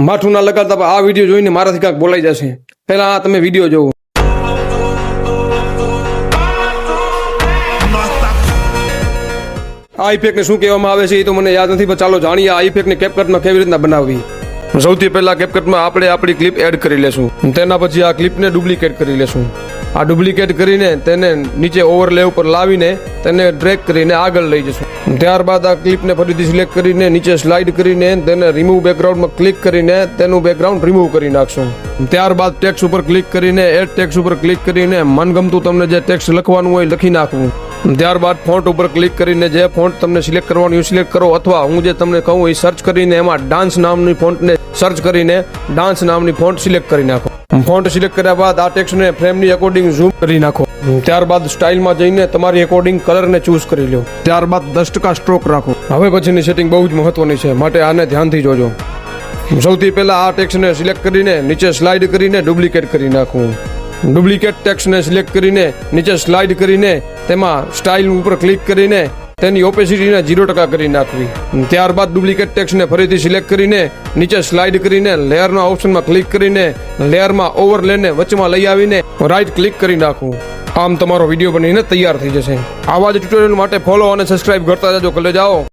માથું ના લગાડતા આ વિડીયો જોઈને મારાથી કાંઈક બોલાઈ જશે. પહેલા આ તમે વિડીયો જોવો. આ ઇફેક્ટને શું કહેવામાં આવે છે એ તો મને યાદ નથી, પણ ચાલો જાણીએ આ ઇફેક્ટને કેપકટમાં કેવી રીતના બનાવવી. સૌથી પહેલા કેપકટમાં આપણે આપણી ક્લિપ એડ કરી લેશું. તેના પછી આ ક્લિપને ડુપ્લિકેટ કરી લેશું. આ ડુપ્લિકેટ કરીને તેને નીચે ઓવરલે ઉપર લાવીને તેને ડ્રેગ કરીને આગળ લઈ જશું. ત્યારબાદ આ ક્લિપને ફરીથી સિલેક્ટ કરીને નીચે સ્લાઇડ કરીને તેને રિમૂવ બેકગ્રાઉન્ડમાં ક્લિક કરીને તેનું બેકગ્રાઉન્ડ રિમૂવ કરી નાખશું. ત્યારબાદ ટેક્સ્ટ ઉપર ક્લિક કરીને એડ ટેક્સ્ટ ઉપર ક્લિક કરીને મનગમતું તમને જે ટેક્સ્ટ લખવાનું હોય લખી નાખવું. ત્યારબાદ ફોન્ટ ઉપર ક્લિક કરીને જે ફોન્ટ તમને સિલેક્ટ કરવાનું એ સિલેક્ટ કરો, અથવા હું જે તમને કહું એ સર્ચ કરીને એમાં ડાન્સ નામની ફોન્ટને સર્ચ કરીને ડાન્સ નામની ફોન્ટ સિલેક્ટ કરી નાખો. ફોન્ટ સિલેક્ટ કર્યા બાદ આ ટેક્સ્ટને ફ્રેમની એકોર્ડિંગ ઝૂમ કરી નાખો. ત્યારબાદ સ્ટાઇલમાં જઈને તમારી એકોર્ડિંગ કલરને ચૂઝ કરી લો. ત્યારબાદ 10% સ્ટ્રોક રાખો. હવે પછીની સેટિંગ બહુ જ મહત્વની છે, માટે આને ધ્યાનથી જોજો. સૌથી પહેલા આ ટેક્સ્ટને સિલેક્ટ કરીને નીચે સ્લાઇડ કરીને ડુપ્લિકેટ કરી નાખવું. ડુપ્લિકેટ ટેક્સ્ટને સિલેક્ટ કરીને નીચે સ્લાઇડ કરીને તેમાં સ્ટાઇલ ઉપર ક્લિક કરીને તેની ઓપેસિટીને 0% કરી નાખવી. ત્યારબાદ ડુપ્લિકેટ ટેક્સ્ટને ફરીથી સિલેક્ટ કરીને નીચે સ્લાઇડ કરીને લેયરના ઓપ્શનમાં ક્લિક કરીને લેયરમાં ઓવરલેને વચમાં લઈ આવીને રાઈટ ક્લિક કરી નાખવું. આમ તમારો વિડીયો બનીને તૈયાર થઈ જશે. આવા જ ટ્યુટોરિયલ માટે ફોલો અને સબસ્ક્રાઇબ કરતા જજો. કલે જાઓ.